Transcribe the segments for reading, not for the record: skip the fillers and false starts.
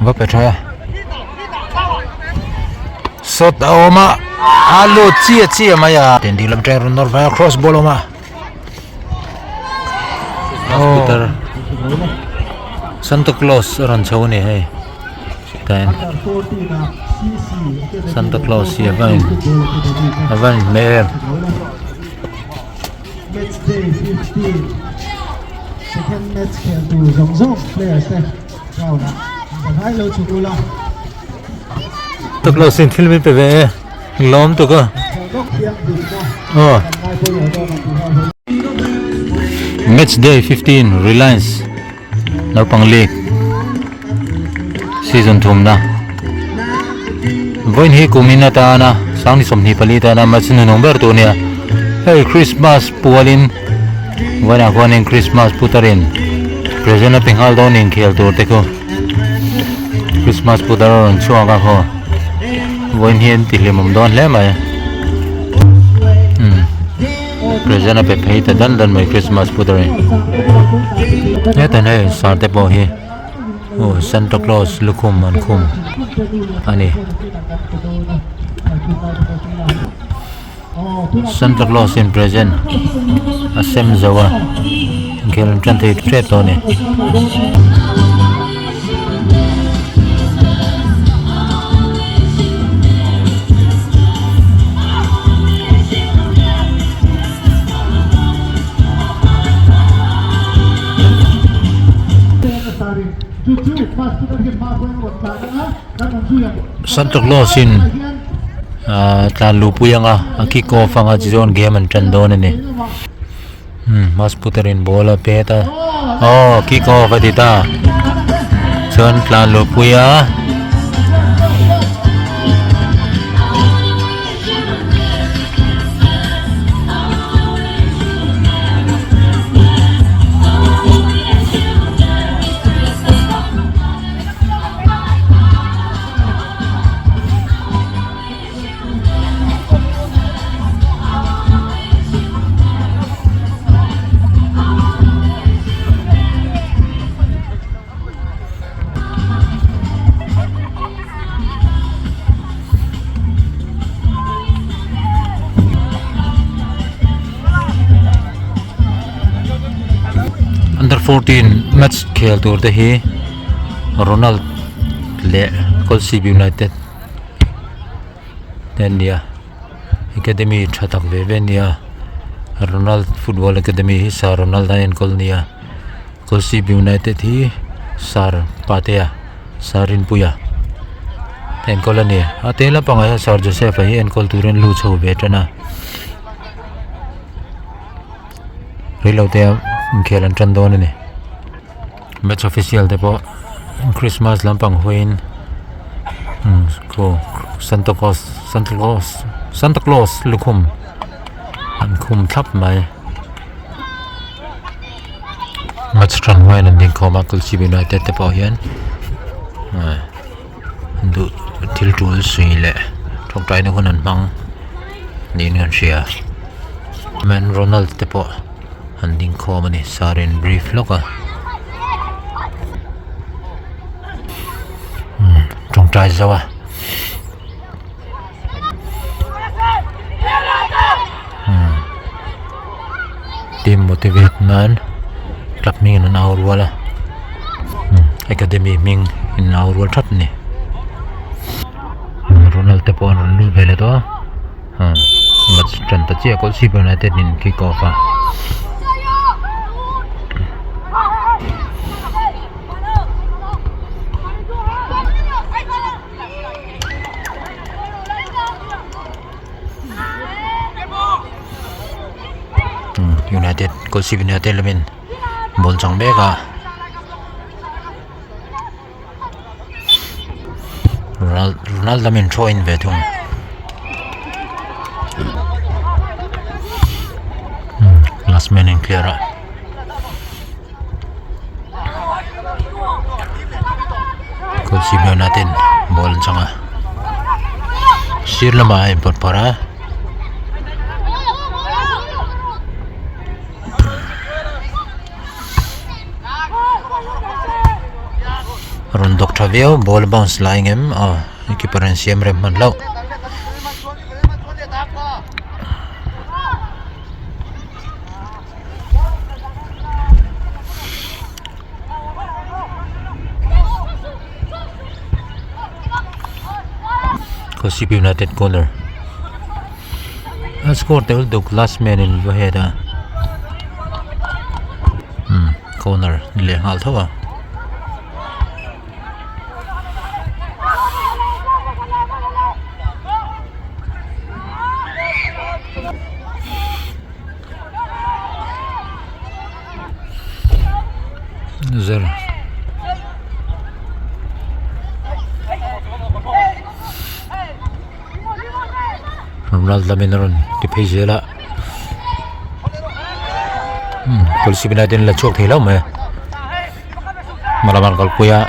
vấp phải thôi sốt Ṭhuama alo chia mà ya tiền đi làm trang Ronald via cross ball mà Peter Santa Claus ran chau ne hai ten Santa Claus ya van me Match day 15. Second match kèm tù rong players này. Vào đã. Hai lâu chụp la. Tức là xin film về lom tụ cơ. Match day 15 Reliance Naupang League season 2 na. Voin hi kumina ta na sang ni somni pali ta na match nu number 2 nia. Hey Christmas pualin wana koning Christmas putarin present pinghal don inkhel tur te ko Christmas putaron chuang ka ho voin hian ti hlimawm don hle mai present pe phei ta dan mai Christmas putarin ne ta nei sar te po hi Santa Claus lukhum an khum ani Santa Claus in present asem zawa inkhel chan thei tre to ne Santa Claus in tlan lupuyanga kick off anga chizon game an tran don ani mas puterin bola peta kick off atita chon tlan lupuya Under 14 match khel tur te hi Ronald le Kolasib United then dia academy thatak ve nia Ronald football academy hi sa Ronald and kolnia Kolasib United hi sar patea sarin puya ten kolani atela panga sar Joseph hi en kol turen lu chho betana hlauh te inkhel an tran don ani match official te po Christmas lampang huin ko Santa Claus lukhum an khum thap mai match tran huin an ding khoma Kolasib United te po hian du thil tul sui le thok tai na kon an mang nin an sia man Ronald te po handing khoma ni sarin brief loka trong trai zawa team motivate nan club ming an aur wala academy ming in aur wal that ni Ronald te pon lu vele to match tran ta che Kolasib United in kick off United Kolasib United lamin bol chang beka Ronald lamin throw in ve thung last man in clear Kolasib United bol changa sirlama ai pot para rondok thavio ball bounce lying em keeper and siam rem man hlauh Kolasib United corner. Score they will do last man in Vaheda. Corner nile hlauh. Zarah. Ronald lamin ron di pejela. Kolasib United la chok thei hlauh me. Malaman kal puya.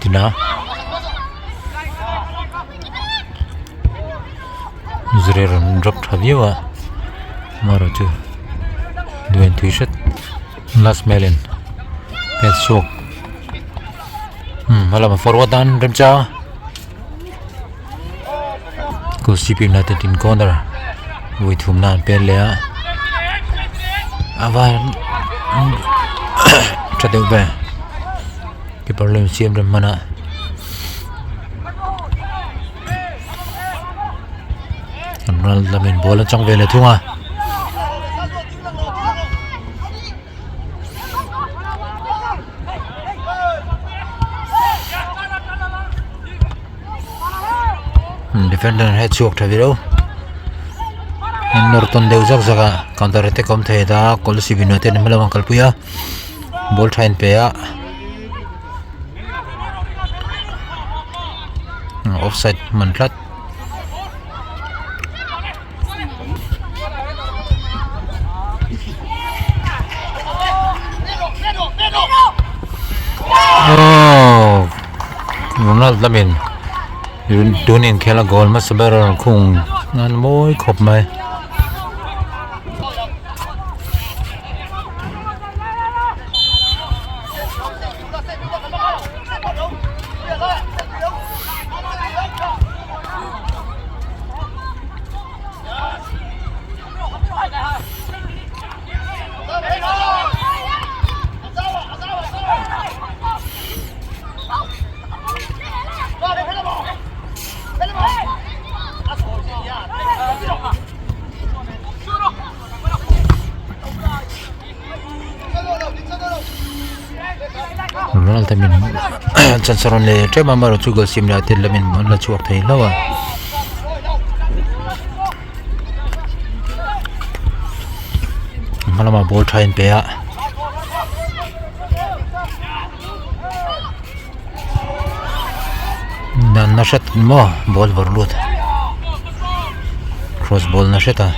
Tina Zrer drop thavio maro chu duen t-shirt last melin pet shok malam forward dan remcha Kolasib United in corner with hmnan belh avan chadeu be keeper lem siam rem mana Ronald lamin bola chang vele thunga defender head chok thaviro Norton deu jak jaga counter attack kom thei da Kolasib United hmalam kalpuya ball thain pe a offside man thlat Ronald lamin dun inkhel goal ma berah khung ngan moi khawp mai Ronald lamin chansaron le Ṭhuama maro chu Kolasib United lamin la chuak thei hlauh malama ball thain pe a dan nashat mo ball vorlut cross ball nashata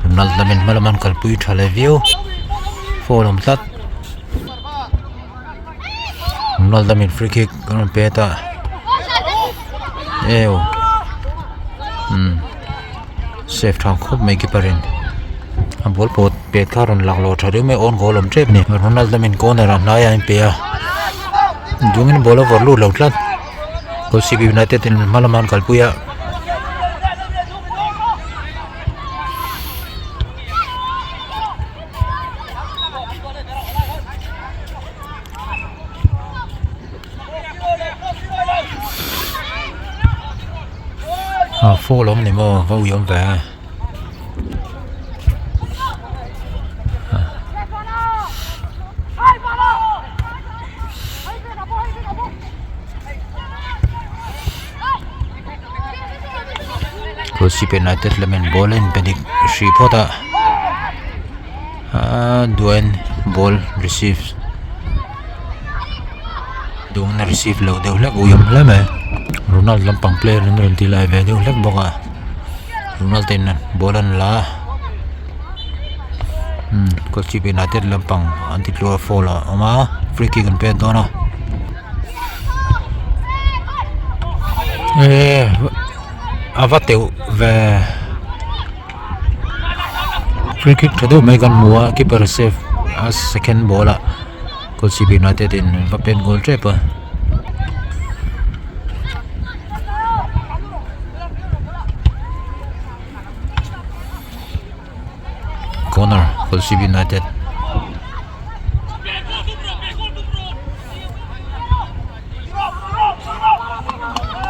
Ronald lamin malaman kalpui thale view folom tlat Ronald lamin free kick kan peta save thang khop mai keeperin ball pot pet kharon laklo thariu me on goal om trep ni Ronald lamin corner naya in pe a dungin bola vorlu lautlat Kolasib United in malaman kalpuya phố lắm này mà vô dụng về Kolasib United lamin ball in pedik sipota duen ball receive duang na receive low deu lek uyam lame Ronald lampang player nen ti lai ve deu lek boka Ronald ten bolan la Kolasib United Naupang anti-hlauh fola ama free kick an pe dona avateu ve free kick thadu mai kan hnuah keeper save as second bola Kolasib United in vapen goal trap corner Kolasib United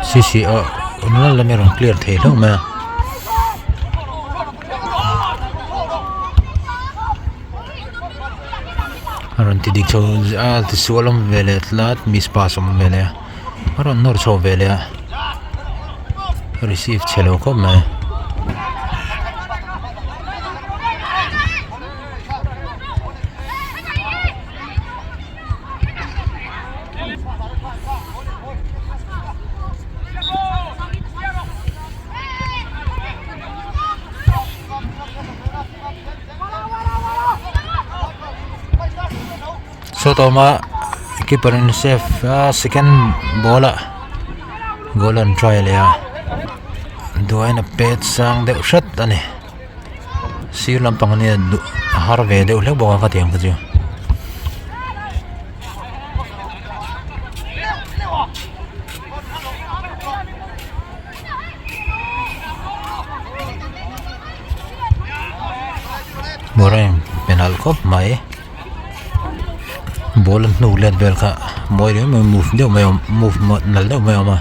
sisi nalh lamin rong clear thei hlauh ma aron tidik chaw tisualom vele tlat miss pass om vele aron nor chaw vele receive chelo khawp ma so Ṭhuama keeper in save second bola goal and try le duai na pet sang de shat ani sir lampang ni har ve de hlek boka ka tiang ka chu boraim penal khop mai ball hnuh let belh kha moi re move deuh mai move nalh deuh mai ama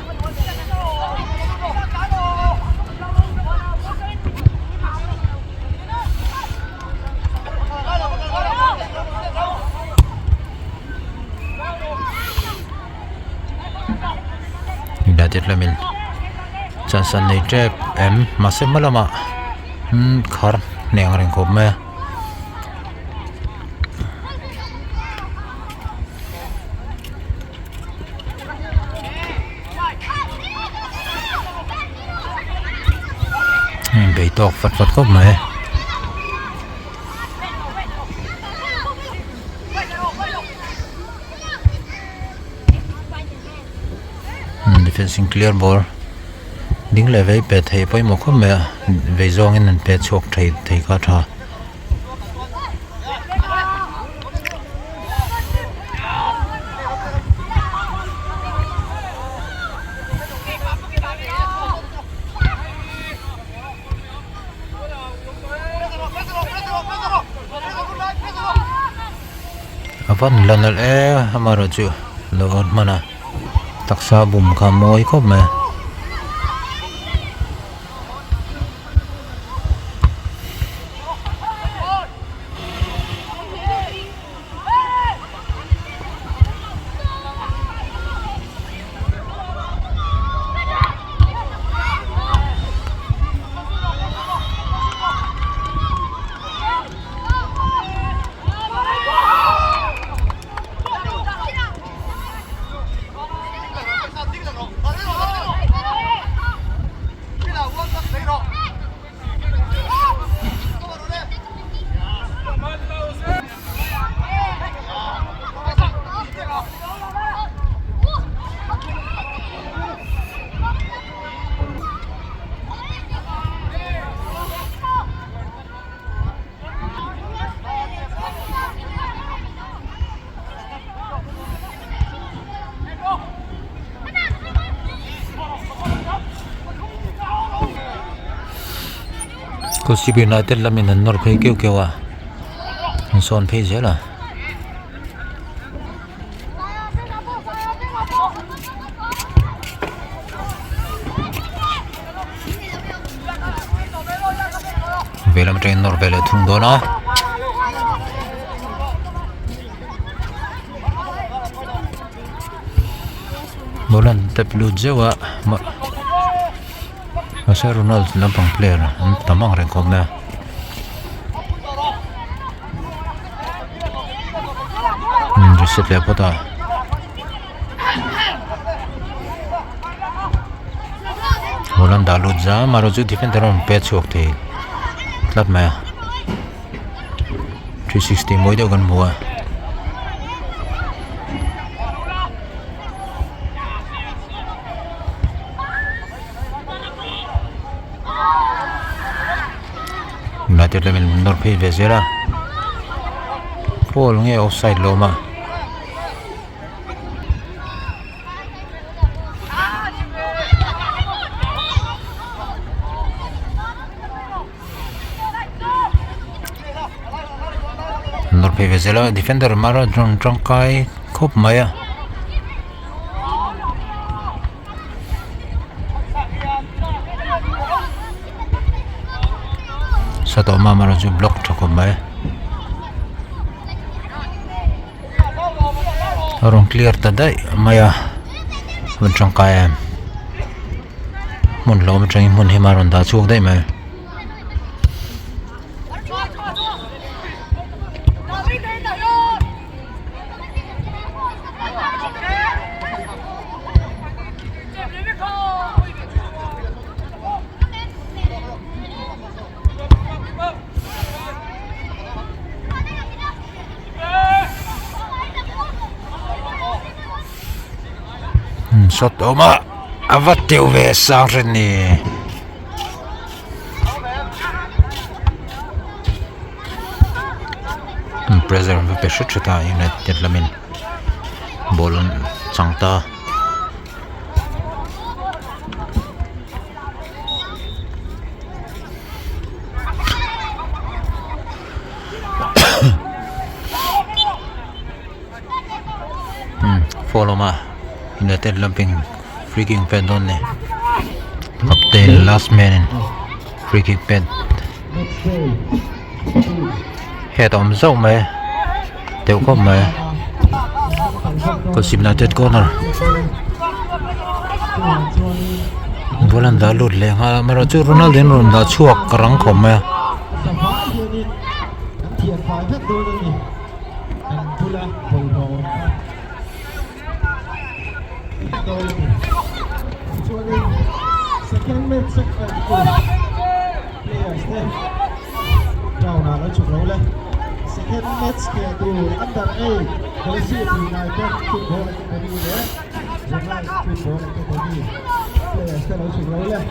United lamin chansan nei trap hmasa hmalama khar neng reng khop ma bị tọt phật phật khóc mẹ defending clear ball đứng lại với bè thầy với một khóc mẹ về do nên bè chọc thầy có thà van lanal hamara chu lo mana taksa bum kha moi khop ma Kolasib United lamin an nor phei keu keu a an son phei zela velam train nor vele thung dona bolan taplu jewa masa Ronald Naupang player an tamang reng khop na reset le pota bolan dalut za maro chu defender on pe chok the tlat ma 360 mỗi đâu gần mùa United lamin nor phi về zera Paul nghe offside lo mà nor phi về zera defender mara ṭang kai khawp maya sa Ṭhuama mara ju block thako mai arong clear ta dai maya mun ṭang kai em mun hlauh ma ṭang mun himaron da chuak dai mai shot Ṭhuama avat teu ve sang ren ni pressure ve pesha chata United lamin ball changta follow ma United Naupang free kick pen don ne captain last man in free kick pen head on zau mai teu khawp mai Kolasib United corner bolan da lut le ha mara chu Ronald den ron da chuak karang khawp mai second match players there Ronald đã chụp lỗi lên second match kể từ under 8 Kolasib United football academy there Reliance football academy players there đã chụp lỗi lên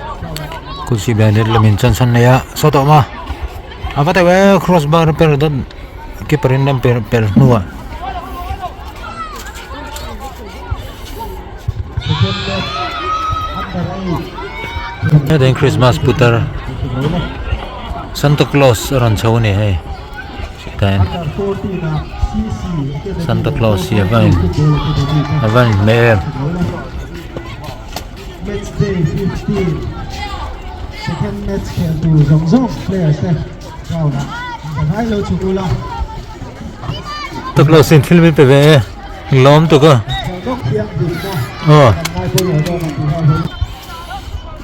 Kolasib United lamin chansan ne ya so Ṭhuama avata we crossbar per don keeper in nam per hnuah second match under 8 then Christmas putar Santa Claus ron chho ne hai kan Santa Claus ya van mer match day 15 second match kể từ rong players there Ronald thei lo chụp lỗi to Claus in film pe ve lom to ka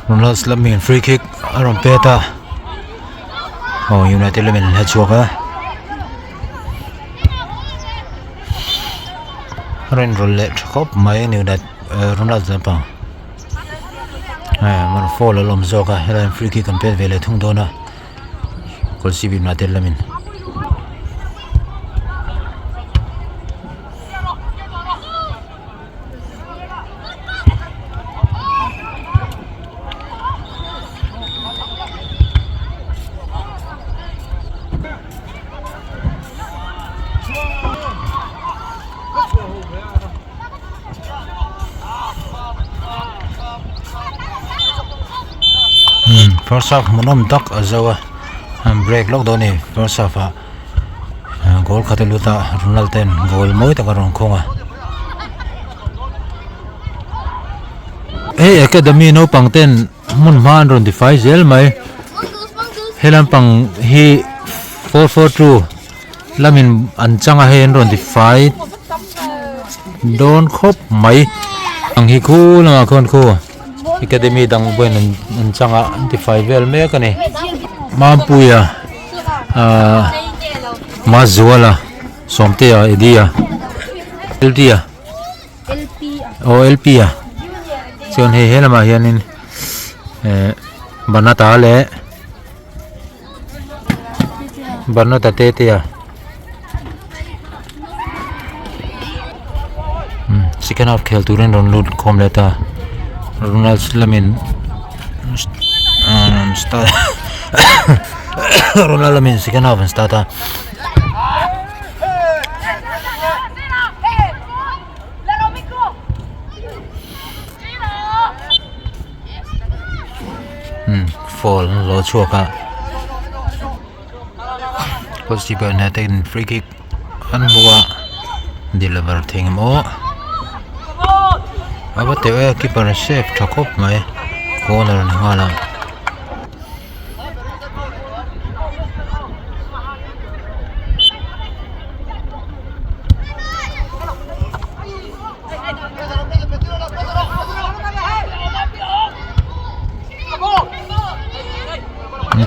Ronald lamin free kick aron peta United lamin la chuaka ren rolle khawp mai ni dat Ronald Naupang man fall lom zoka helan free kick kan pet vele thung dona Kolasib United lamin first half hmhalam tak azawa break lock doni first half goal khateluta Ronald ten goal moi tak arong khunga academy Naupang ten mun man ron defy zel mai helam pang hi 442 lamin an changa hen ron defy don khawp mai ang hi khu la khon khu academy dang boy nan changa defy vel me ka ni mampuya mazuala somtea edia ltia lp sion he helama hianin banata le banata tetea second half khel turin Ronald khom leta Ronald lamin start Ronald lamin second half starta fall lo chuaka Kolasib United free kick hnuah deliver thing mo abate keeper save thakop mai corner ni hmalam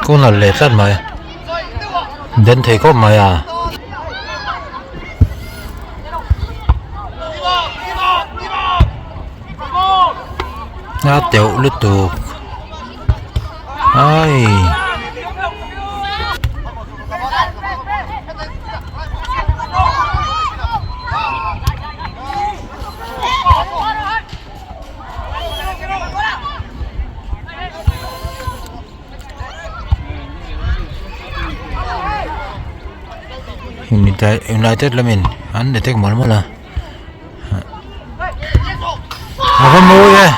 corner le tat mai den thei ko mai à tiểu lít tục ai United lamin anh để take món là không mua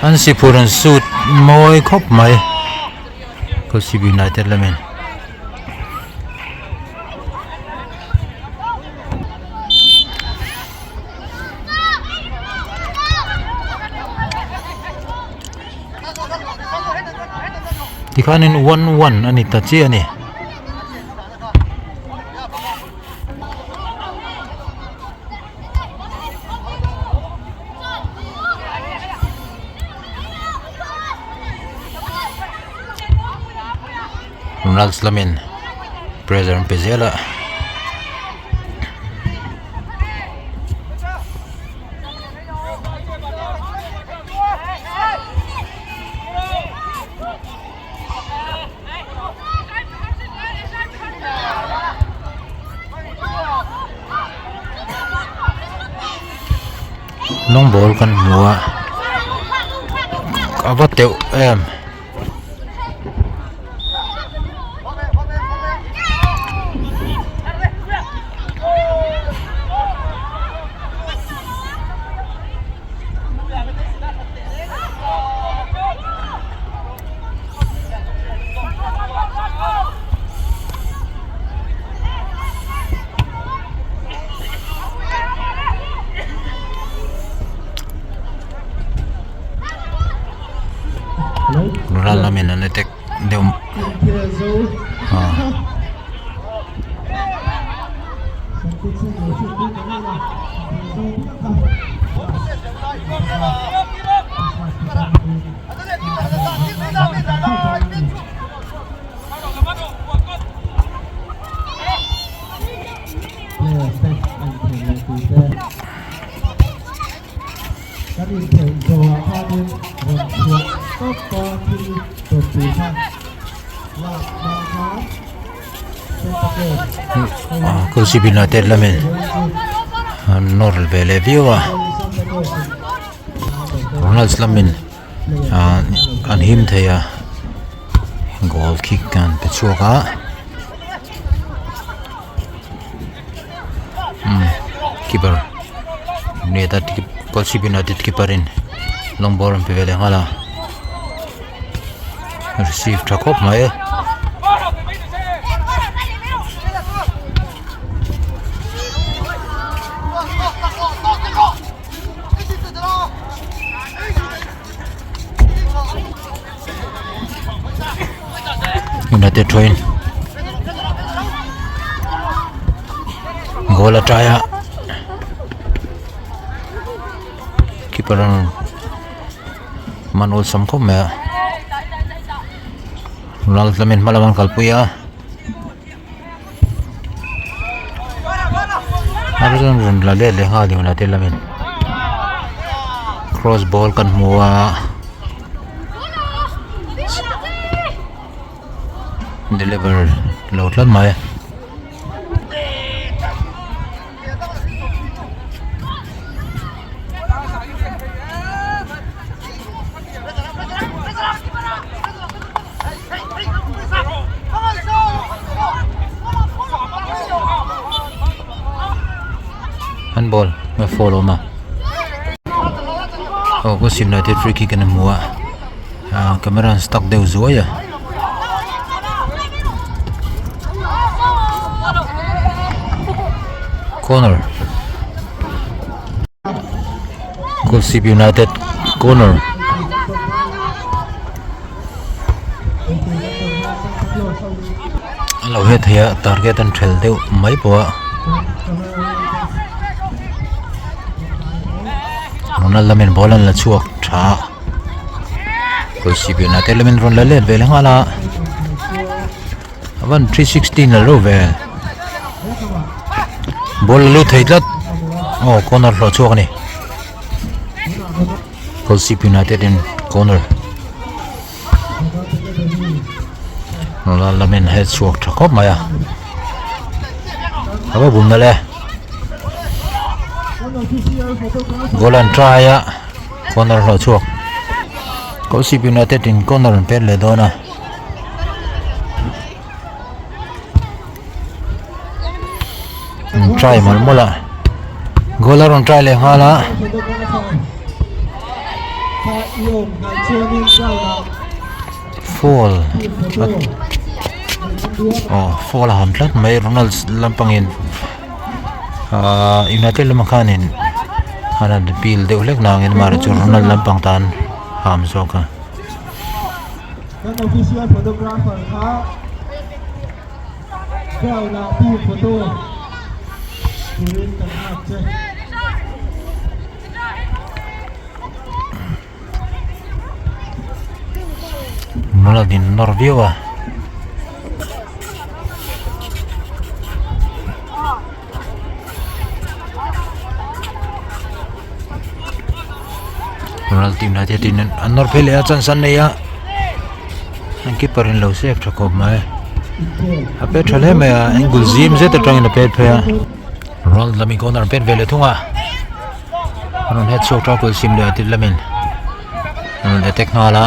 anh siphurh suit moi khawp mai Kolasib United lamin dikhanin 1-1 ani tachi ani Ronald lamin pressure pezela long ball kan hnuah abateu em Ronald lamin an attack deu Kolasib United lamin nor belh viewa Ronald lamin an him thei a goal kick kan pechuaka keeper neta Kolasib United keeperin long ball an pevele ngala receive thakop mai United train goal ataya keeper manul samkom me Ronald lamin malaman kalpuya aron run la le le ha di United lamin cross ball kan hmuah deliver hlauh tlat mai ball me follow ma oh Kolasib United free kick in hmuah camera stuck deuh zuai corner Kolasib United corner hlauh he thei target an thel deuh mai pawh Ronald lamin ball an la chuak tha Kolasib United lamin ron la let vel ngala avan 316 la ro ve ball lu thei tlat oh corner lo chuak ni Kolasib United in corner Ronald lamin head chuak tha khawp mai aba bum na le goal and try corner lo chuak Kolasib United in corner an pen le dona try malmola goal on try le hala fall oh fall ham tlat mai Ronald lampang in United lamakhanin hanan pil deuh hlek nangin mar chu Ronald lampang tan ham zoka dan official photographer kha belh la team photo turin kan hat che Ronald in Norview Ronald team na tin an Norview chan san nei an keeper in low safe thakop mai a pe thale me angle zim zeta tang in a pet phe Ronald lami corner pet vele thunga anon head shot tackle sim le atil lamin anon attack nala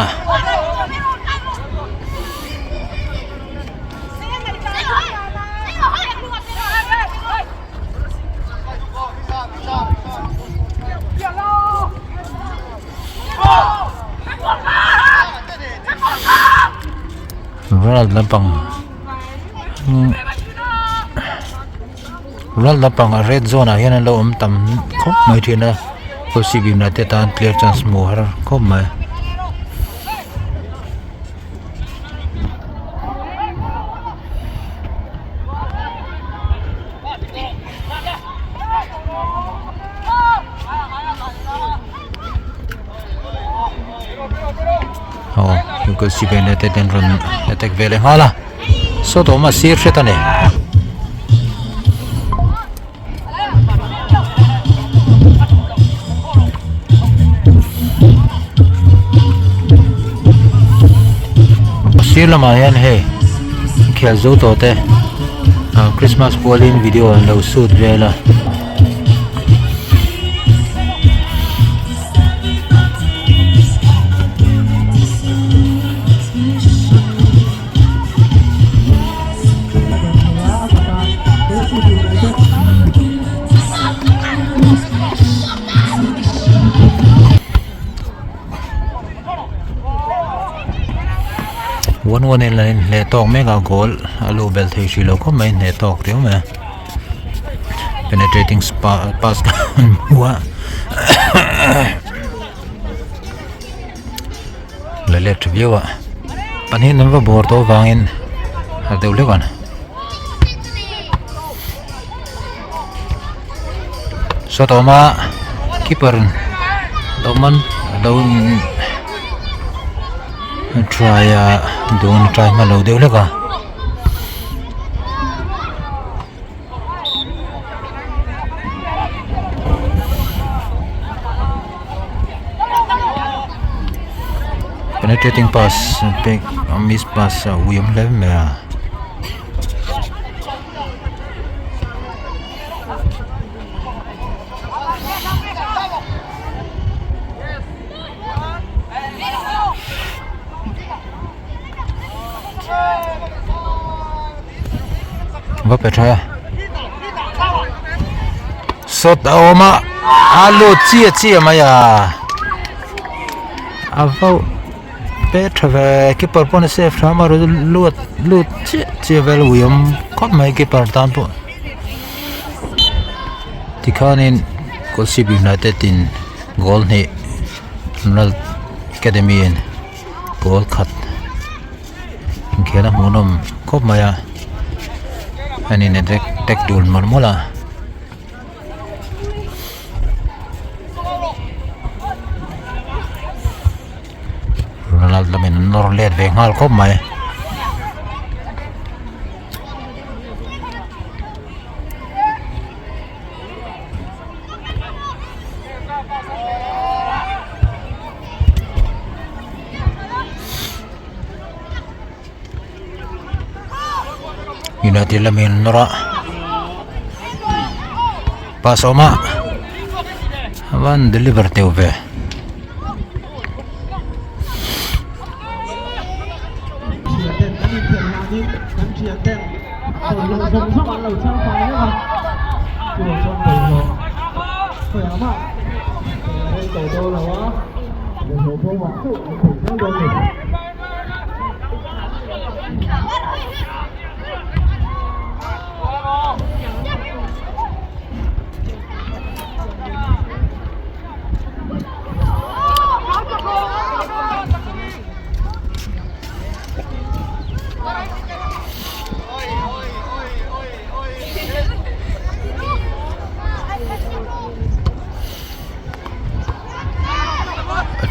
Ronald lampang a red zone hian an lo tam khawp mai thina Kolasib United an clear chance mu har khawp mai oh Kolasib United den run attack vele hala so Ṭhuama sir setane sir lama hian he khel zo to te Christmas polling video an lo shoot vela one in line le tok mega goal alo belh thei shi lo ko mai ne tok teu me penetrating pass hnuah le let viewa panin number bor to wangin a deuh lewan so Ṭhuama keeper Ṭhuaman down try don't try malo deuh leka penetrating pass big miss pass William lem va pe tha so Ṭhuama alo chia maya avau pe thave keeper pon save Ṭhuama lut chia vel uyam khop mai keeper tan po tikhanin Kolasib United in goal ni Ronald Academy in goal khat inkhel hmuhnawm khop maya ani ne tek dul marmola Ronald lamin norlet ve ngal khop mai United lamin nora pasoma awan deliver teuve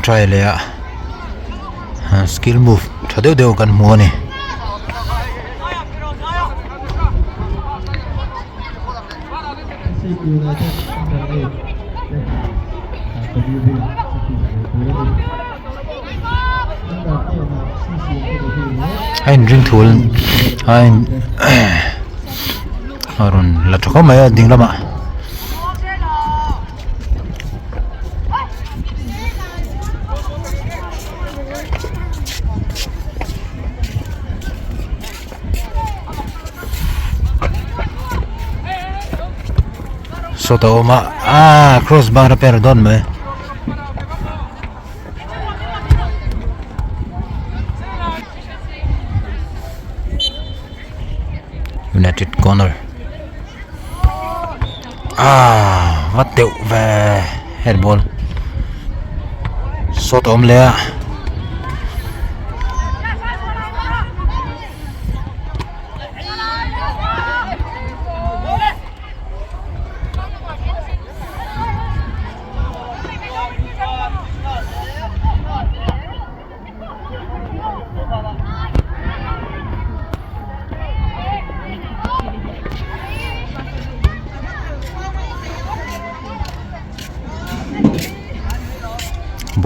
try le skill move thadeu kan mu ni Ein ring thul ein arun la thoko maya ding lama so Ṭhuama crossbar repair don me United corner what teu về head ball so Ṭhuama le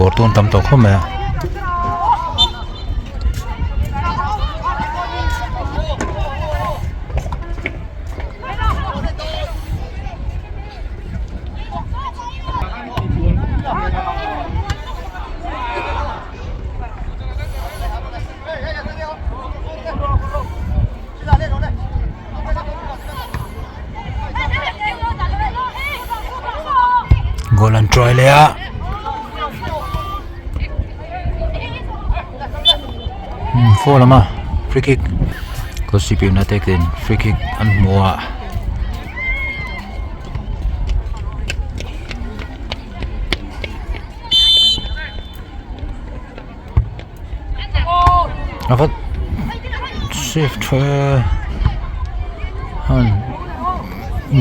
Borton tam to khome goal and try le four lama free kick Kolasib United in free kick and hnuah avat shift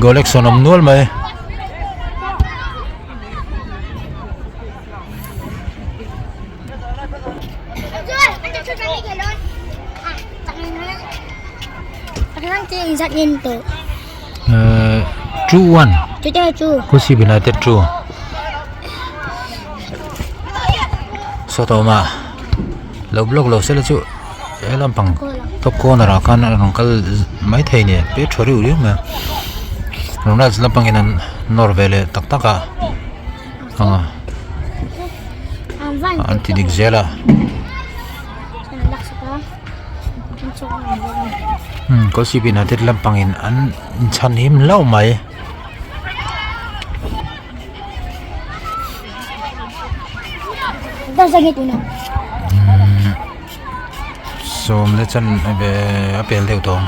goal action nalh mai Into 2-1 Chu Kolasib United true so Ṭhuama lo block lo sela chu Naupang top corner akan angkal mai thei ni pe thori uri ma Ronald Naupang in norvele taka anti digzela Kolasib United Naupang in an chan him hlauh mai Dasagit una. So let's apel deu tong.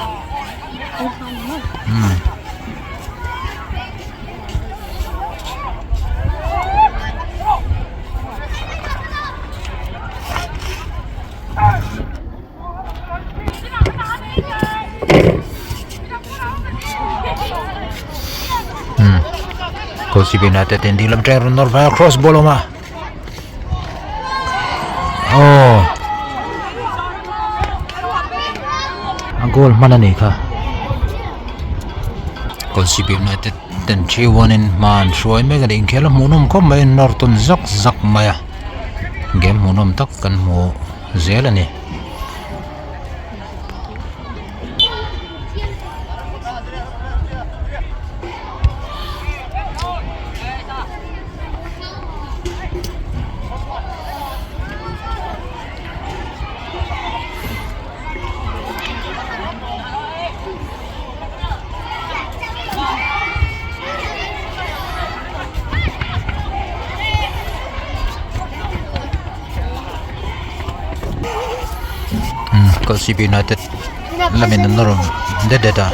Kolasib United hindi lam try Ronald via cross ball ma. Oh. Ang goal mana ni ka. Kolasib United then 3-1 in man showin me kan inkhel hmuhnawm ko mai norton zak maya. Game hmuhnawm tak kan mo zela ni. Kolasib United lamin norom dedeta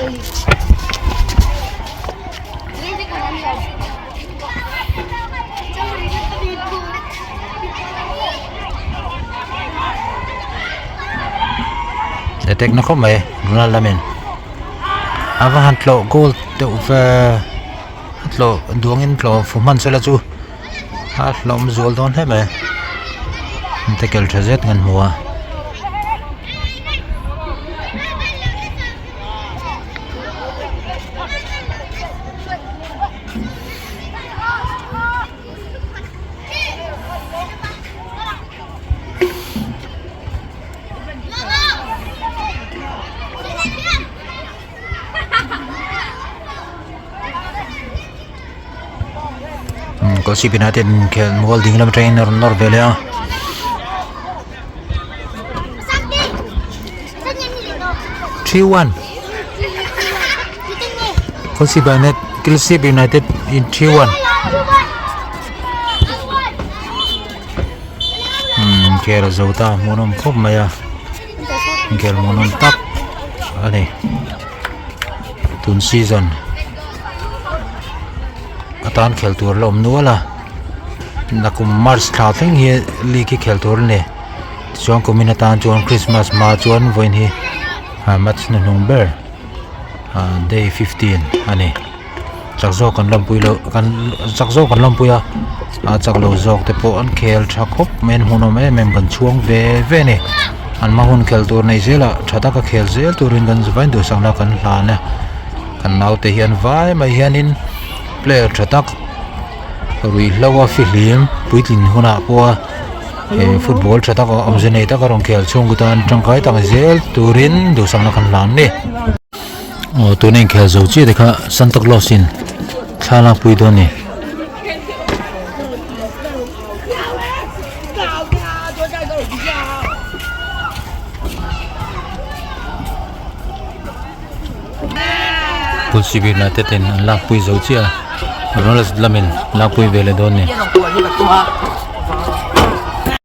detek na ko mai Ronald lamin ava hantlo goal to hantlo duangin tlo fuman sela chu hlauh mzol don he mai tekel thazet ngan hnuah Kolasib United kel mol ding lam trainer belh 3-1 Kolasib United in 3-1 kel zauta hmuhnawm khawp maya kel hmuhnawm tak ani tun season atan khel tur lo hnuah la nakum March thla thleng hi league ki khel tur ni chuan kumin atan chuan Christmas ma chuan voin hi match na number day 15 ani chakzo kan lampui lo kan chakzo kan lampuya chaklo jok te po an khel tha khawp men hmuhnawm mem kan chuang ve ni an mahun khel tur nei zela thata ka khel zel turin kan zvain du sangna kan hlana kan naute hian vai mai hianin player thatak rui hlauh fihlim puitlin huna po football thatak amjene ta karong khel chung gutan tangkai tang zel turin du sangna kan hlan ni tunin khel zo chi dekha Santa Claus in thala pui do ni Kolasib United in lakpui zo chi Ronald lamin lakpui vele don ni